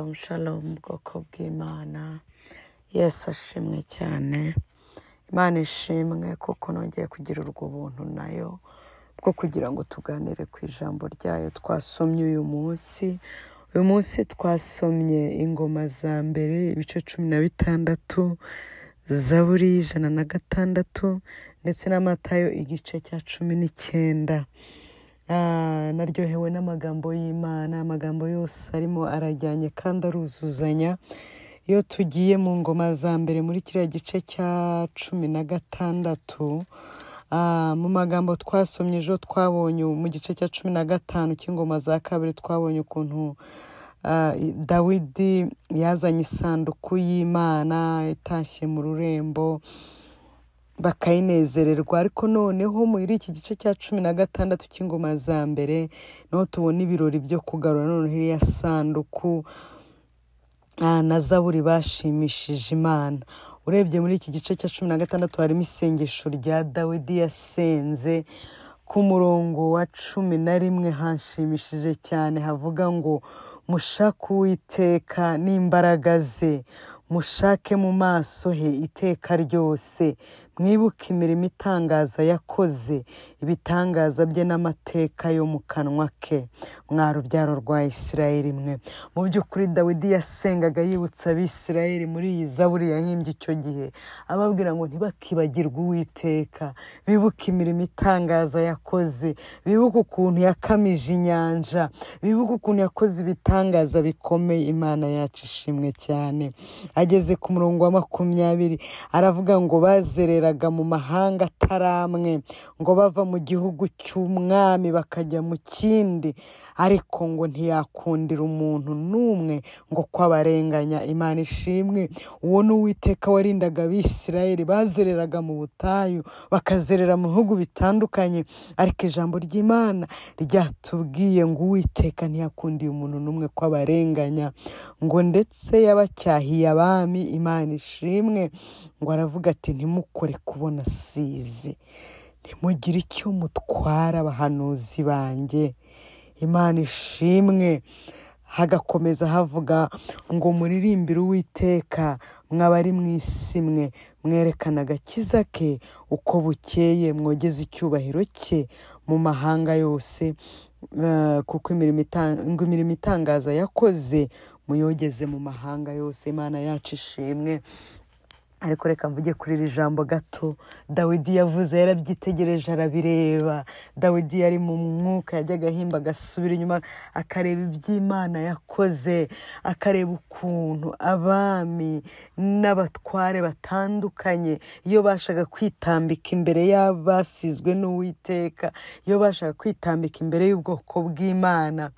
Shalom shalom bwoko bw'Imana. Yesu ashimwe cyane. Imana ishimwe kuko nongeye kugira urwo buntu nayo bwo kugira ngo tuganire ku ijambo ryayo twasomye uyu munsi. Uyu munsi twasomye ingoma za mbere ibice 16, Zaburi 106 ndetse na Matayo igice cya 19. Naryohewe n'amagambo y'Imana. Amagambo yose arimo arajyanye kandi aruzuzanya. Iyo tugiye mu ngoma za mbere muri kiriya gice cya 16, mu magambo twasomye ejo twabonye mu gice cya 15 cy'ingoma za kabiri twabonye ukuntu Dawidi yazanye isanduku y'Imana itashye mu rurembo bakayinezererwa. Ariko noneho muri iki gice cya 16 cy'ingoma za mbere niho tubona ibirori byo kugarura noneho iriya sanduku na Zaburi bashimishije Imana. Urebye muri iki gice cya 16 harimo isengesho rya Dawidi yasenze ku murongo wa 11 hanshimishije cyane, havuga ngo mushake Uwiteka n'imbaraga ze, mushake mu maso he iteka ryose, mwibuke imirimo itangaza yakoze, ibitangaza bye n'amateka yo mu kanwa ke, mwa rubyaro rwa Isirayeli mwe. Mu by'ukuri Dawidi yasengaga yibutsa Abisirayeli muri iyi Zaburi yahimbye icyo gihe, ababwira ngo ntibakibagirwe Uwiteka, bibuke imirimo itangaza yakoze, bibuke ukuntu yakamije inyanja, bibuke ukuntu yakoze ibitangaza bikomeye. Imana yacu ishimwe cyane. Ageze ku murongo wa 20 aravuga ngo bazereraga mu mahanga ataramwe, ngo bava mu gihugu cy'umwami bakajya mu kindi, ariko ngo ntiyakundira umuntu n'umwe ngo kwabarenganya. Imana ishimwe. Uwo ni Uwiteka warindaga Abisirayeli. Bazereraga mu butayu, bakazerera mu bihugu bitandukanye, ariko ijambo ry'Imana ryatubwiye ngo Uwiteka ntiyakundiye umuntu n'umwe kwabarenganya, ngo ndetse yabacyahiye abami. Imana ishimwe. Ngo aravuga ati ntimukore kubona sizi, ntimugire icyo mutwara abahanuzi banjye. Imana ishimwe. Hagakomeza havuga ngo muririmbire Uwiteka mwabari mu isi mwe, mwerekana agakiza ke uko bukeye, mwogeze icyubahiro cye mu mahanga yose, kuko imirimo itangaza yakoze muyogeze mu mahanga yose. Imana yacu ishimwe. Ariko reka mvuge kuri iri jambo gato Dawidi yavuze, yarabyitegereje arabireba. Dawidi yari mu mwuka, yajyaga ahimba agasubira inyuma akareba iby'Imana yakoze, akareba ukuntu abami n'abatware batandukanye iyo bashaka kwitambika imbere y'abasizwe n'Uwiteka, iyo bashaka kwitambika imbere y'ubwoko bw'Imana,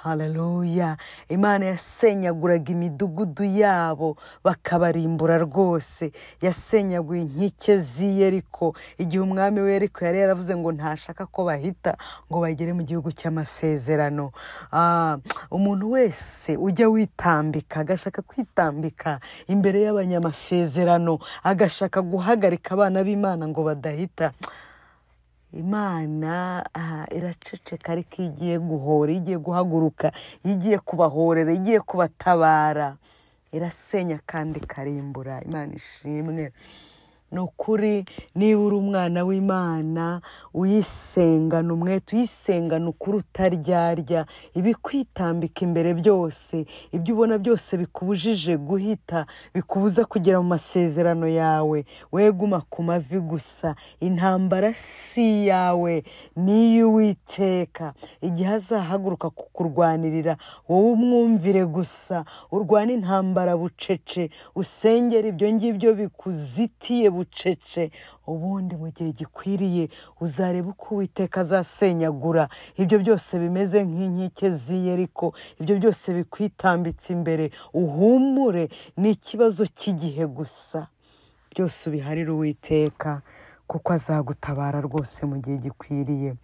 haleluya, Imana yasenyaguraga imidugudu yabo bakabarimbura rwose. Yasenyaguye inkike z'i Yeriko igihe umwami we Yeriko yari yaravuze ngo ntashaka ko bahita ngo bagere mu gihugu cy'amasezerano. Umuntu wese ujya witambika, agashaka kwitambika imbere y'abanyamasezerano, agashaka guhagarika abana b'Imana ngo badahita, Imana iraceceka, ariko igiye guhora, igiye guhaguruka, igiye kubahorera, igiye kubatabara, irasenya kandi ikarimbura. Imana ishimwe. Ni ukuri niba uri umwana w'Imana uyisengana umwete, uyisengana ukuri utaryarya, ibikwitambika imbere byose, ibyo ubona byose bikubujije guhita, bikubuza kugera mu masezerano yawe, weguma ku mavi gusa. Intambara si yawe, ni iy'Uwiteka. Igihe azahaguruka kukurwanirira, wowe umwumvire gusa, urwane intambara bucece, usengera ibyo ngibyo bikuzitiye bucece. Ubundi mu gihe gikwiriye uzareba uko Uwiteka azasenyagura ibyo byose bimeze nk'inkike z'i Yeriko, ibyo byose bikwitambitse imbere. Uhumure, ni ikibazo cy'igihe gusa, byose ubiharire Uwiteka kuko azagutabara rwose mu gihe gikwiriye.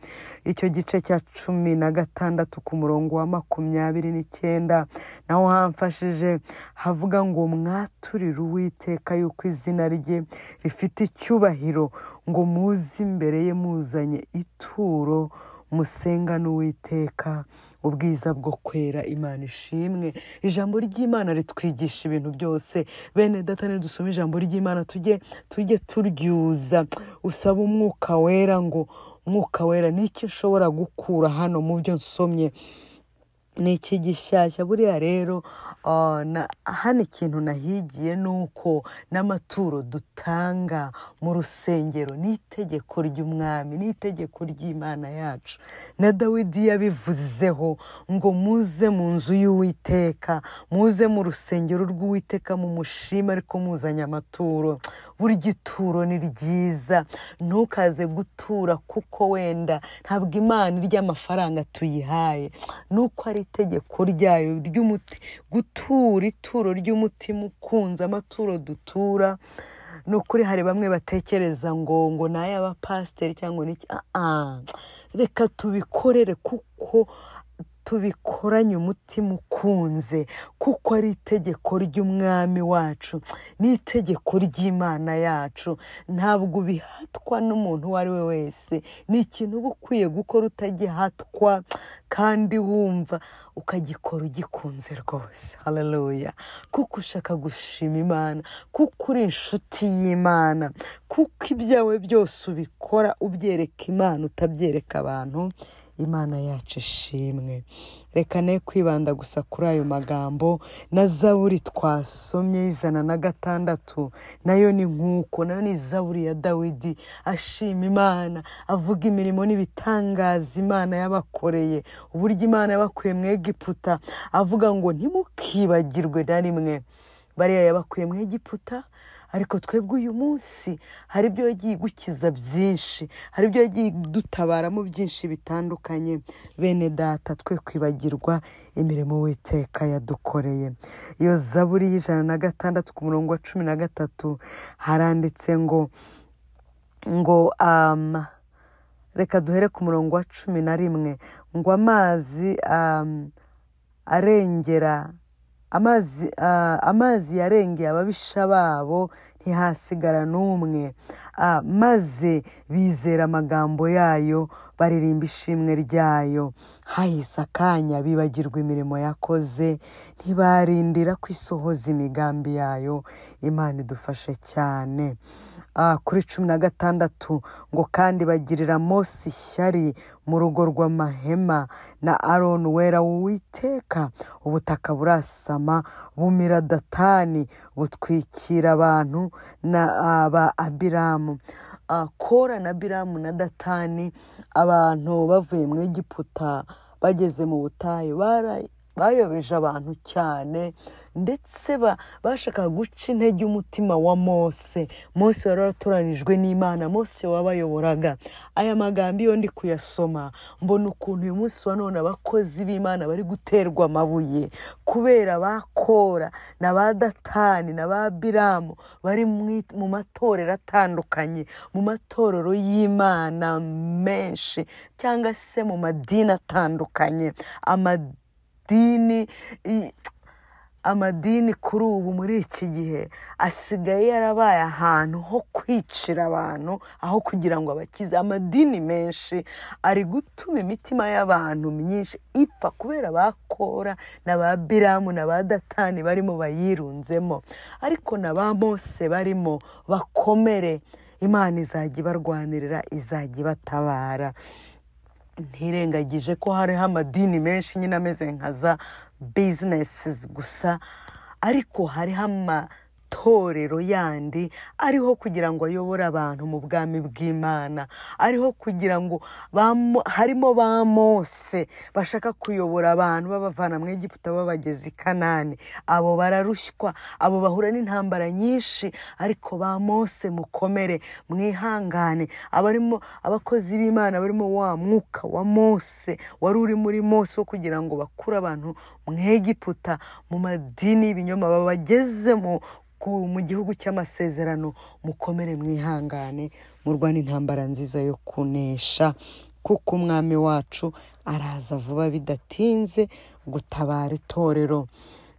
Icyo gice cya 16 ku murongo wa 29 naho hamfashije, havuga ngo mwaturire Uwiteka yuko izina rye rifite icyubahiro, ngo muze imbere ye muzanye ituro, musengane Uwiteka ubwiza bwo kwera. Imana ishimwe. Ijambo ry'Imana ritwigisha ibintu byose. Bene data, nidusoma ijambo ry'Imana tujye turyuza. Usaba umwuka wera ngo umwuka wera niki nshobora gukura hano mu byo nsomye, ni iki gishyashya. Buriya rero hano ikintu nahigiye ni uko n'amaturo dutanga mu rusengero ni itegeko ry'umwami, ni itegeko ry'Imana yacu. Na Dawidi yabivuzeho ngo muze mu nzu y'Uwiteka, muze mu rusengero rw'Uwiteka mu mushima ariko muzanye amaturo. Burya ituro ni ryiza, ntukaze gutura kuko wenda ntabwo Imana irya amafaranga tuyihaye, nuko ari itegeko ryayo gutura ituro ry'umutima ukunze. Amaturo dutura ni ukuri hari bamwe batekereza ngo ni ay'abapasiteri cyangwa n'iki. Reka tubikorere kuko tubikoranye umutima ukunze, kuko ari itegeko ry'umwami wacu, ni itegeko ry'Imana yacu. Ntabwo bihatwa n'umuntu uwo ari we wese, ni ikintu uba ukwiye gukora utagihatwa kandi wumva ukagikora ugikunze rwose. Haleluya. Kuko ushaka gushima Imana, kuko uri inshuti y'Imana, kuko ibyawe byose ubikora ubyereka Imana utabyereka abantu. Imana yacu ishimwe. Reka ne kwibanda gusa kuri ayo magambo. Na Zaburi twasomye 106 nayo ni nkuko, nayo ni Zaburi ya Dawidi ashima Imana, avuga imirimo n'ibitangaza Imana yabakoreye, uburyo Imana yabakuye mu Egiputa, avuga ngo ntimukibagirwe na rimwe bariya yabakuye mu Egiputa. Ariko twebwe uyu munsi hari ibyo yagiye gukiza byinshi, hari ibyo yagiye dutabaramo byinshi bitandukanye. Bene data, twe kwibagirwa imirimo Uwiteka yadukoreye. Iyo Zaburi y'106 ku murongo wa 13 haranditse ngo reka duhere ku murongo wa 11 ngo amazi arengera amazi yarengeye ababisha babo ntihasigara n'umwe, maze bizera amagambo yayo, baririmba ishimwe ryayo. Hahise akanya bibagirwa imirimo yakoze, ntibarindira ko isohoza imigambi yayo. Imana idufashe cyane. Kuri 16 ngo kandi bagirira Mose ishyari mu rugo rw'amahema na Aroni wera w'Uwiteka. Ubutaka burasama bumira Datani, butwikira abantu ba Abiramu. Kora na Abiramu na Datani, abantu bavuye mu Egiputa bageze mu butayu bayobeje abantu cyane, ndetse bashaka guca intege umutima wa Mose. Mose wari waratoranijwe n'Imana, Mose wabayoboraga. Aya magambo iyo ndi kuyasoma mbona ukuntu uyu munsi wa none abakozi b'Imana bari guterwa amabuye kubera bakora na ba Datani na ba Abiramu bari mu matorero atandukanye, mu matorero y'Imana menshi, cyangwa se mu madini atandukanye. Amadini kuri ubu muri iki gihe asigaye yarabaye ahantu ho kwicira abantu aho kugira ngo abakize. Amadini menshi ari gutuma imitima y'abantu myinshi ipfa kubera bakora na ba Abiramu na ba Datani barimo bayirunzemo. Ariko na ba Mose barimo bakomere, Imana izajya ibarwanirira, izajya ibatabara. Ntirengagije ko hariho amadini menshi nyine ameze nka za businesses gusa, ariko hariho amatorero yandi ariho kugira ngo ayobore abantu mu bwami bw'Imana, ariho kugira ngo harimo ba Mose bashaka kuyobora abantu babavana mu Egiputa babageza i Kanani. Abo bararushywa, abo bahura n'intambara nyinshi, ariko ba Mose mukomere, mwihangane. Abakozi b'Imana barimo wa mwuka wa Mose wari uri muri Mose wo kugira ngo bakure abantu mu Egiputa mu madini y'ibinyoma babageze mu gihugu cy'amasezerano. Mukomere, mwihangane, murwane intambara nziza yo kunesha, kuko umwami wacu araza vuba bidatinze gutabara itorero.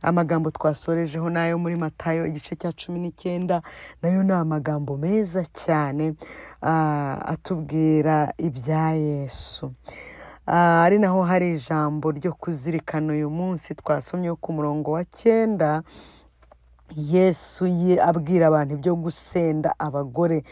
Amagambo twasorejeho nayo muri Matayo igice cya 19, nayo ni amagambo meza cyane atubwira ibya Yesu. ari naho hari ijambo ryo kuzirikana uyu munsi twasomye ku murongo wa 9. Yesu abwira abantu ibyo gusenda abagore.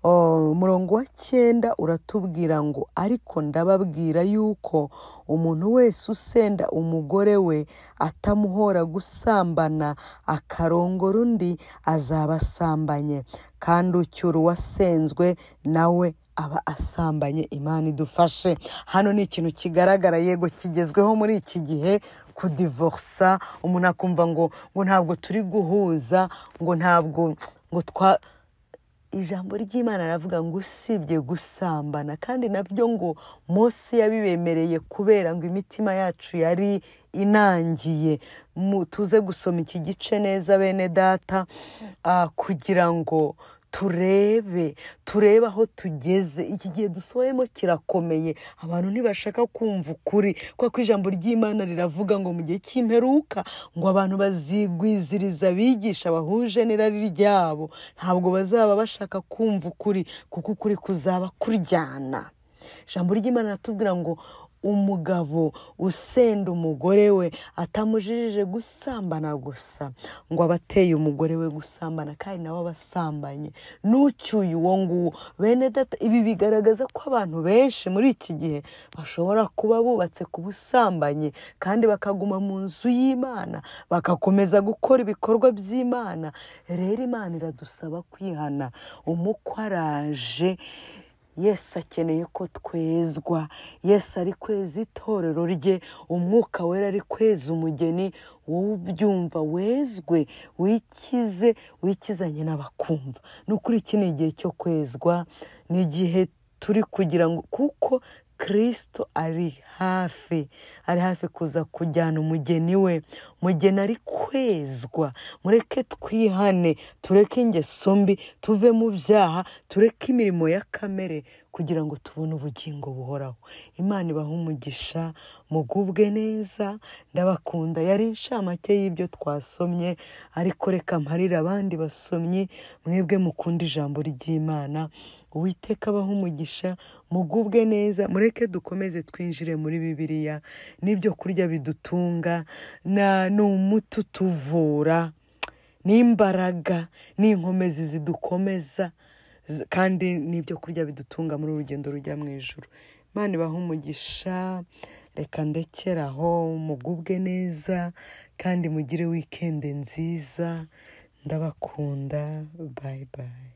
Umurongo wa 9 uratubwira ngo ariko ndababwira yuko umuntu wese usenda umugore we atamuhora gusambana akarongora undi azaba asambanye, kandi ucyura uwasenzwe nawe aba asambanye. Imana idufashe. Hano ni ikintu kigaragara yego kigezweho muri iki gihe, kudivorsa. Umuntu akumva ngo ntabwo turi guhuza, ngo ntabwo ijambo ry'Imana ravuga ngo usibye gusambana, kandi nabyo ngo Mose yabibemereye kubera ngo imitima yacu yari inangiye. Tuze gusoma iki gice neza bene data, kugira ngo turebe aho tugeze. Iki gihe dusohemo kirakomeye, abantu ntibashaka kumva ukuri, kuko ijambo ry'Imana riravuga ngo mu gihe cy'imperuka ngo abantu bazigwiziriza abigisha bahuje n'irari ryabo, ntabwo bazaba bashaka kumva ukuri, kuko ukuri kuzaba kuryana. Ijambo ry'Imana ratubwira ngo umugabo usenda umugore we atamujijije gusambana gusa, ngo abateye umugore we gusambana kandi nawe abasambanye, n'ucyuye uwo nguwo. Bene data, ibi bigaragaza ko abantu benshi muri iki gihe bashobora kuba bubatse ku busambanyi kandi bakaguma mu nzu y'Imana, bagakomeza gukora ibikorwa by'Imana. Rero Imana iradusaba kwihana. Umukwe araje, Yesu akeneye ko twezwa. Yesu ari kweza itorero rye, umwuka wera ari kweza umugeni. Wowe ubyumva wezwe, wikizanye n'abakumva. N'ukuri iki ni igihe cyo kwezwa, ni igihe turi kugira ngo, kuko Kristo ari hafi kuza kujyana umugeni we. Umugeni ari kwezwa. Mureke twihane, tureke ingeso mbi, tuve mu byaha, tureke imirimo ya kamere, kugira ngo tubone ubugingo buhoraho. Imana ibahe umugisha, mugubwe neza. Ndabakunda. Yari inshamake y'ibyo twasomye, ariko reka mparire abandi basomyi, mwebwe mukunda ijambo ry'Imana. Uwiteka abahe umugisha, mugubwe neza. Mureke dukomeze twinjire muri Bibiliya. N'ibyo kurya bidutunga, ni umuti utuvura, n'imbaraga, n'inkomezi zidukomeza, kandi n'ibyo kurya bidutunga muri urugendo rujya mu ijuru. Imana ibahe umugisha. Reka ndekeraho, mugubwe neza kandi mugire weekend nziza. Ndabakunda. Bye bye.